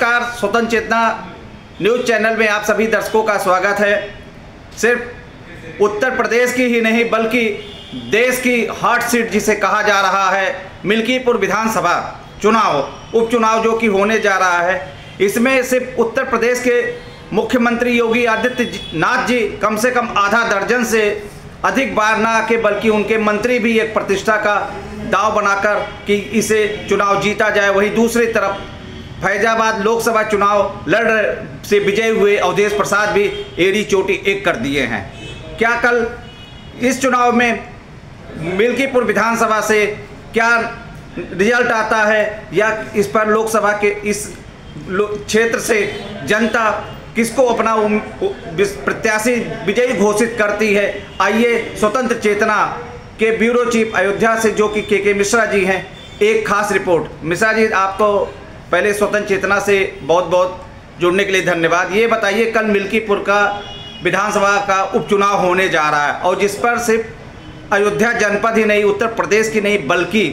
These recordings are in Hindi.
नमस्कार, स्वतंत्र चेतना न्यूज़ चैनल में आप सभी दर्शकों का स्वागत है। सिर्फ उत्तर प्रदेश की ही नहीं बल्कि देश की हॉट सीट जिसे कहा जा रहा है मिल्कीपुर विधानसभा चुनाव उपचुनाव जो कि होने जा रहा है, इसमें सिर्फ उत्तर प्रदेश के मुख्यमंत्री योगी आदित्यनाथ जी कम से कम आधा दर्जन से अधिक बार ना आके बल्कि उनके मंत्री भी एक प्रतिष्ठा का दाव बनाकर कि इसे चुनाव जीता जाए। वहीं दूसरी तरफ फैजाबाद लोकसभा चुनाव लड़ से विजय हुए अवधेश प्रसाद भी एड़ी चोटी एक कर दिए हैं। क्या कल इस चुनाव में मिल्कीपुर विधानसभा से क्या रिजल्ट आता है या इस पर लोकसभा के इस क्षेत्र से जनता किसको अपना प्रत्याशी विजयी घोषित करती है, आइए स्वतंत्र चेतना के ब्यूरो चीफ अयोध्या से जो कि के मिश्रा जी हैं, एक खास रिपोर्ट। मिश्रा जी, आपको पहले स्वतंत्र चेतना से बहुत बहुत जुड़ने के लिए धन्यवाद। ये बताइए, कल मिल्कीपुर का विधानसभा का उपचुनाव होने जा रहा है और जिस पर सिर्फ अयोध्या जनपद ही नहीं, उत्तर प्रदेश की नहीं बल्कि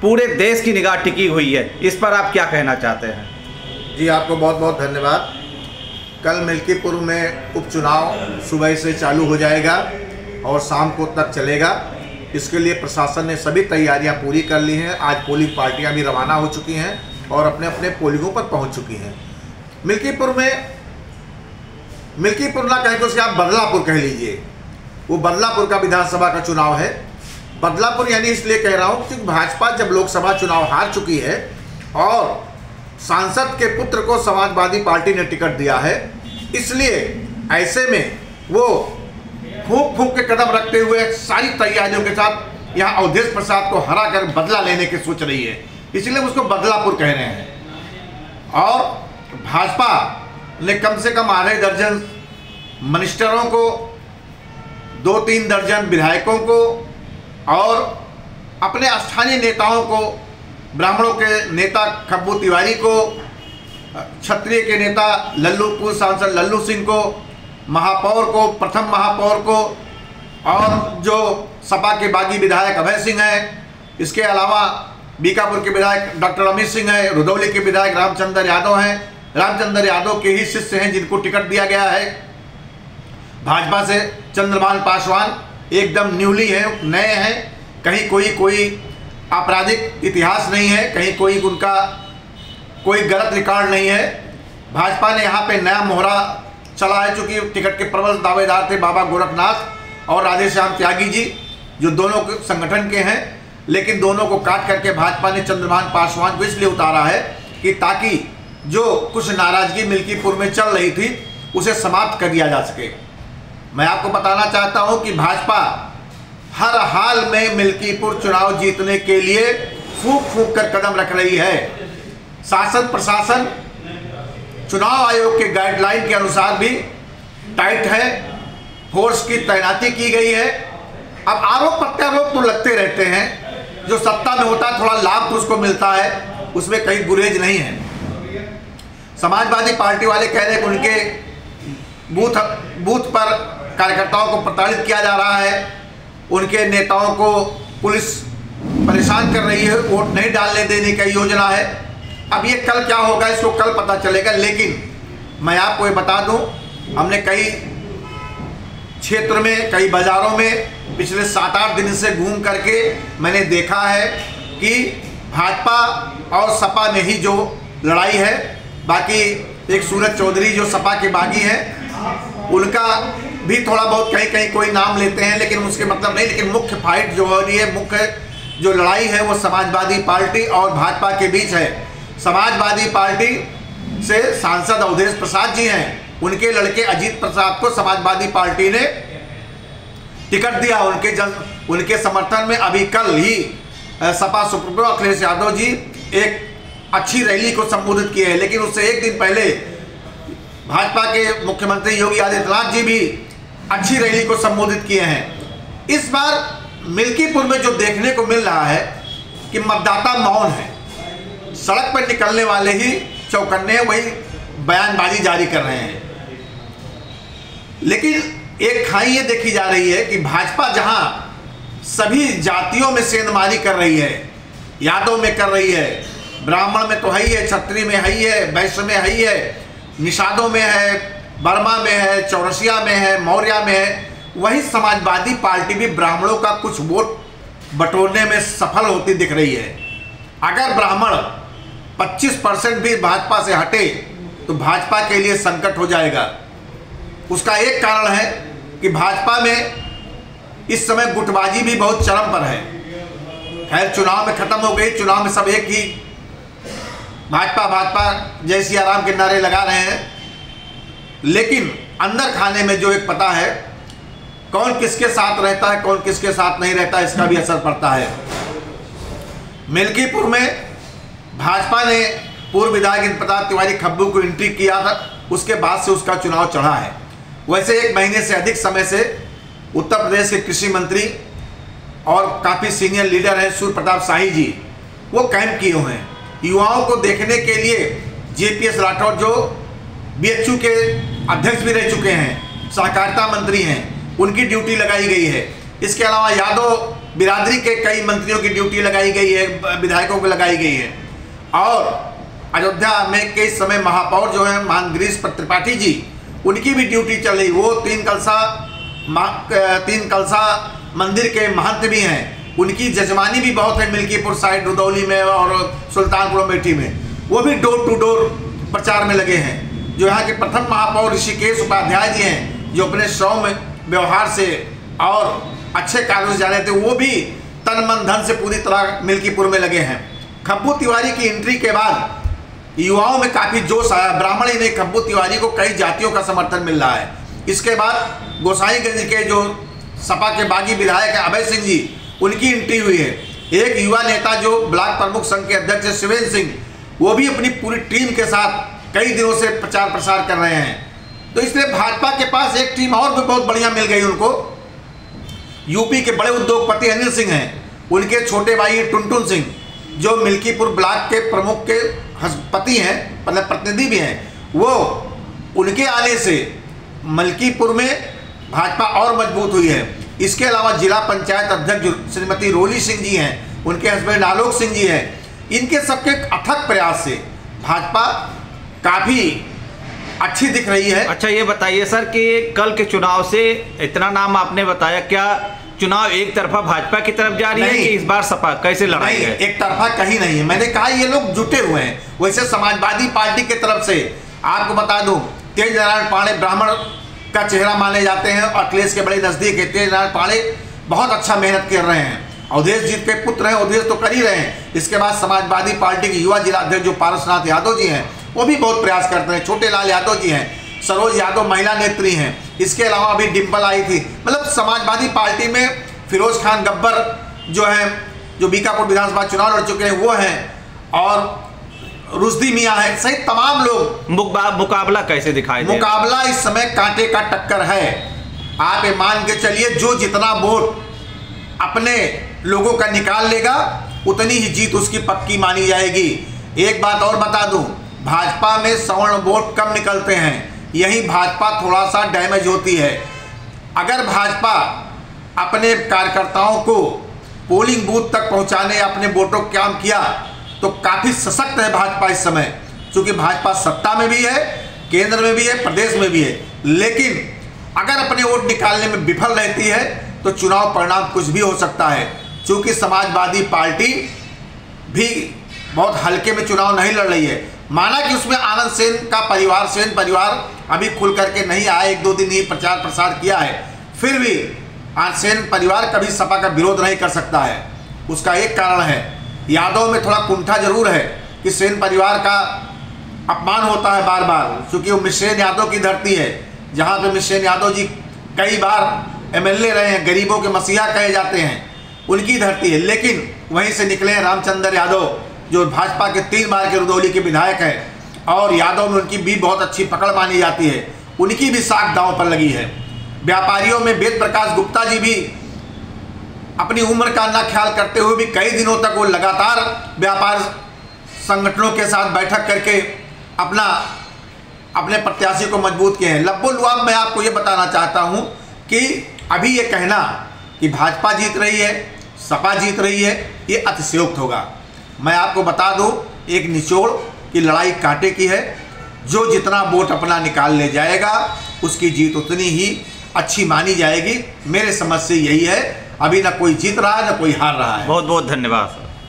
पूरे देश की निगाह टिकी हुई है, इस पर आप क्या कहना चाहते हैं? जी, आपको बहुत बहुत धन्यवाद। कल मिल्कीपुर में उपचुनाव सुबह से चालू हो जाएगा और शाम को तक चलेगा। इसके लिए प्रशासन ने सभी तैयारियां पूरी कर ली हैं। आज पोलिंग पार्टियां भी रवाना हो चुकी हैं और अपने अपने पोलिंगों पर पहुंच चुकी हैं। मिल्कीपुर ना कहें तो उसे आप बदलापुर कह लीजिए, वो बदलापुर का विधानसभा का चुनाव है। बदलापुर यानी इसलिए कह रहा हूँ क्योंकि भाजपा जब लोकसभा चुनाव हार चुकी है और सांसद के पुत्र को समाजवादी पार्टी ने टिकट दिया है, इसलिए ऐसे में वो फूंक फूंक के कदम रखते हुए सारी तैयारियों के साथ यहाँ अवधेश प्रसाद को हरा कर बदला लेने की सोच रही है, इसलिए उसको बदलापुर कह रहे हैं। और भाजपा ने कम से कम आधे दर्जन मिनिस्टरों को, 2-3 दर्जन विधायकों को और अपने स्थानीय नेताओं को, ब्राह्मणों के नेता खब्बू तिवारी को, क्षत्रिय के नेता लल्लूपुर सांसद लल्लू सिंह को, महापौर को, प्रथम महापौर को और जो सपा के बागी विधायक अभय सिंह हैं, इसके अलावा बीकापुर के विधायक डॉक्टर अमित सिंह हैं, रुदौली के विधायक रामचंद्र यादव हैं। रामचंद्र यादव के ही शिष्य हैं जिनको टिकट दिया गया है। भाजपा से चंद्रभान पासवान एकदम न्यूली हैं, नए हैं, कहीं कोई आपराधिक इतिहास नहीं है, कहीं उनका कोई गलत रिकॉर्ड नहीं है। भाजपा ने यहाँ पे नया मोहरा चला है, चूँकि टिकट के प्रबल दावेदार थे बाबा गोरखनाथ और राधेश्याम त्यागी जी, जो दोनों के संगठन के हैं, लेकिन दोनों को काट करके भाजपा ने चंद्रभान पासवान को इसलिए उतारा है कि ताकि जो कुछ नाराजगी मिल्कीपुर में चल रही थी उसे समाप्त कर दिया जा सके। मैं आपको बताना चाहता हूँ कि भाजपा हर हाल में मिल्कीपुर चुनाव जीतने के लिए फूंक फूंक कर कदम रख रही है। शासन प्रशासन चुनाव आयोग के गाइडलाइन के अनुसार भी टाइट है, फोर्स की तैनाती की गई है। अब आरोप प्रत्यारोप तो लगते रहते हैं, जो सत्ता में होता है थोड़ा लाभ तो उसको मिलता है, उसमें कहीं गुरेज नहीं है। समाजवादी पार्टी वाले कह रहे हैं कि उनके बूथ पर कार्यकर्ताओं को प्रताड़ित किया जा रहा है, उनके नेताओं को पुलिस परेशान कर रही है, वोट नहीं डालने देने की योजना है। अब ये कल क्या होगा इसको कल पता चलेगा, लेकिन मैं आपको ये बता दूं, हमने कई क्षेत्र में, कई बाज़ारों में पिछले 7-8 दिन से घूम करके मैंने देखा है कि भाजपा और सपा में ही जो लड़ाई है। बाकी एक सूरज चौधरी जो सपा के बागी हैं, उनका भी थोड़ा बहुत कहीं कोई नाम लेते हैं, लेकिन उसके मतलब नहीं। लेकिन मुख्य फाइट जो हो रही है, मुख्य जो लड़ाई है वो समाजवादी पार्टी और भाजपा के बीच है। समाजवादी पार्टी से सांसद अवधेश प्रसाद जी हैं, उनके लड़के अजीत प्रसाद को समाजवादी पार्टी ने टिकट दिया। उनके समर्थन में अभी कल ही सपा सुप्रीमो अखिलेश यादव जी एक अच्छी रैली को संबोधित किए हैं, लेकिन उससे एक दिन पहले भाजपा के मुख्यमंत्री योगी आदित्यनाथ जी भी अच्छी रैली को संबोधित किए हैं। इस बार मिल्कीपुर में जो देखने को मिल रहा है कि मतदाता मौन है, सड़क पर निकलने वाले ही चौकन्ने हैं, वही बयानबाजी जारी कर रहे हैं। लेकिन एक खाई ये देखी जा रही है कि भाजपा जहां सभी जातियों में सेंधमारी कर रही है, यादव में कर रही है, ब्राह्मण में तो है ही है, क्षत्रिय में है ही है, वैश्य में है ही है, निषादों में है, बर्मा में है, चौरसिया में है, मौर्य में है। वही समाजवादी पार्टी भी ब्राह्मणों का कुछ वोट बटोरने में सफल होती दिख रही है। अगर ब्राह्मण 25% भी भाजपा से हटे तो भाजपा के लिए संकट हो जाएगा। उसका एक कारण है कि भाजपा में इस समय गुटबाजी भी बहुत चरम पर है। खैर चुनाव में खत्म हो गई, चुनाव में सब एक ही भाजपा भाजपा जय सिया राम के नारे लगा रहे हैं, लेकिन अंदर खाने में जो एक पता है कौन किसके साथ रहता है, कौन किसके साथ नहीं रहता, इसका भी असर पड़ता है। मिल्कीपुर में भाजपा ने पूर्व विधायक इंद्र प्रताप तिवारी खब्बू को एंट्री किया था, उसके बाद से उसका चुनाव चढ़ा है। वैसे 1 महीने से अधिक समय से उत्तर प्रदेश के कृषि मंत्री और काफ़ी सीनियर लीडर हैं सूर्य प्रताप शाही जी, वो कैंप किए हुए हैं युवाओं को देखने के लिए। JPS राठौर जो BHU के अध्यक्ष भी रह चुके हैं, सहकारिता मंत्री हैं, उनकी ड्यूटी लगाई गई है। इसके अलावा यादव बिरादरी के कई मंत्रियों की ड्यूटी लगाई गई है, विधायकों को लगाई गई है। और अयोध्या में के समय महापौर जो है महान गिरीश त्रिपाठी जी, उनकी भी ड्यूटी चल रही। वो तीन कलसा मंदिर के महंत भी हैं, उनकी जजमानी भी बहुत है मिल्कीपुर साइड, रुदौली में और सुल्तानपुर अमेठी में। वो भी डोर टू डोर प्रचार में लगे हैं। जो यहाँ के प्रथम महापौर ऋषिकेश उपाध्याय जी हैं, जो अपने सौम्य व्यवहार से और अच्छे कार्यों से जाने थे, वो भी तन मन धन से पूरी तरह मिल्कीपुर में लगे हैं। खब्बू तिवारी की एंट्री के बाद युवाओं में काफ़ी जोश आया। ब्राह्मण ही नहीं, खब्बू तिवारी को कई जातियों का समर्थन मिल रहा है। इसके बाद गोसाईगंज के जो सपा के बागी विधायक हैं अभय सिंह जी, उनकी एंट्री हुई है। एक युवा नेता जो ब्लॉक प्रमुख संघ के अध्यक्ष है शिवेंद्र सिंह, वो भी अपनी पूरी टीम के साथ कई दिनों से प्रचार प्रसार कर रहे हैं। तो इसलिए भाजपा के पास एक टीम और भी बहुत बढ़िया मिल गई उनको। यूपी के बड़े उद्योगपति अनिल सिंह हैं, उनके छोटे भाई टुनटुन सिंह जो मिल्कीपुर ब्लॉक के प्रमुख के पति हैं, मतलब प्रतिनिधि भी हैं, वो उनके आने से मलकीपुर में भाजपा और मजबूत हुई है। इसके अलावा जिला पंचायत अध्यक्ष श्रीमती रोली सिंह जी हैं, उनके हस्बैंड आलोक सिंह जी हैं। इनके सबके अथक प्रयास से भाजपा काफ़ी अच्छी दिख रही है। अच्छा ये बताइए सर कि कल के चुनाव से इतना नाम आपने बताया, क्या चुनाव एक तरफा भाजपा की तरफ जा रही है कि इस बार सपा कैसे लड़ाई है? एक तरफा कहीं नहीं है। मैंने कहा ये लोग जुटे हुए हैं। वैसे समाजवादी पार्टी की तरफ से आपको बता दूं, तेज नारायण पांडे ब्राह्मण का चेहरा माने जाते हैं और अखिलेश के बड़े नजदीक है। तेज नारायण पांडे बहुत अच्छा मेहनत कर रहे हैं। अवधेश जी के पुत्र हैं, अवधेश तो कर ही रहे हैं। इसके बाद समाजवादी पार्टी के युवा जिला अध्यक्ष जो पारसनाथ यादव जी हैं, वो भी बहुत प्रयास करते हैं। छोटे लाल यादव जी हैं, सरोज यादव महिला नेत्री हैं। इसके अलावा अभी डिम्पल आई थी। मतलब समाजवादी पार्टी में फिरोज खान गब्बर जो हैं, जो बीकापुर विधानसभा चुनाव लड़ चुके हैं, वो हैं, और रुश्दी मियाँ है, सहित तमाम लोग। मुकाबला कैसे दिखाई दे? मुकाबला इस समय कांटे का टक्कर है। आप ये मान के चलिए, जो जितना वोट अपने लोगों का निकाल लेगा उतनी ही जीत उसकी पक्की मानी जाएगी। एक बात और बता दूं, भाजपा में सवर्ण वोट कम निकलते हैं, यही भाजपा थोड़ा सा डैमेज होती है। अगर भाजपा अपने कार्यकर्ताओं को पोलिंग बूथ तक पहुंचाने, अपने वोटों का काम किया तो काफ़ी सशक्त है भाजपा इस समय। क्योंकि भाजपा सत्ता में भी है, केंद्र में भी है, प्रदेश में भी है। लेकिन अगर अपने वोट निकालने में विफल रहती है तो चुनाव परिणाम कुछ भी हो सकता है। क्योंकि समाजवादी पार्टी भी बहुत हल्के में चुनाव नहीं लड़ रही है। माना कि उसमें आनंद सेन का परिवार, सेन परिवार अभी खुल करके नहीं आया, 1-2 दिन ही प्रचार प्रसार किया है, फिर भी सेन परिवार कभी सपा का विरोध नहीं कर सकता है। उसका एक कारण है, यादव में थोड़ा कुंठा जरूर है कि सेन परिवार का अपमान होता है बार बार, क्योंकि वो मिश्रेन यादव की धरती है, जहाँ पे मिश्रेन यादव जी कई बार MLA रहे हैं, गरीबों के मसीहा कहे जाते हैं, उनकी धरती है। लेकिन वहीं से निकले हैं रामचंद्र यादव, जो भाजपा के 3 बार के रुदौली के विधायक हैं, और यादव में उनकी भी बहुत अच्छी पकड़ मानी जाती है। उनकी भी साख दांव पर लगी है। व्यापारियों में वेद प्रकाश गुप्ता जी भी अपनी उम्र का ना ख्याल करते हुए भी कई दिनों तक वो लगातार व्यापार संगठनों के साथ बैठक करके अपने प्रत्याशी को मजबूत किए हैं। लब्बो लुआब मैं आपको ये बताना चाहता हूँ कि अभी ये कहना कि भाजपा जीत रही है, सपा जीत रही है, ये अतिशयोक्त होगा। मैं आपको बता दूं, एक निचोड़ की लड़ाई कांटे की है। जो जितना वोट अपना निकाल ले जाएगा उसकी जीत उतनी ही अच्छी मानी जाएगी। मेरे समझ से यही है। अभी ना कोई जीत रहा है ना कोई हार रहा है। बहुत बहुत धन्यवाद सर।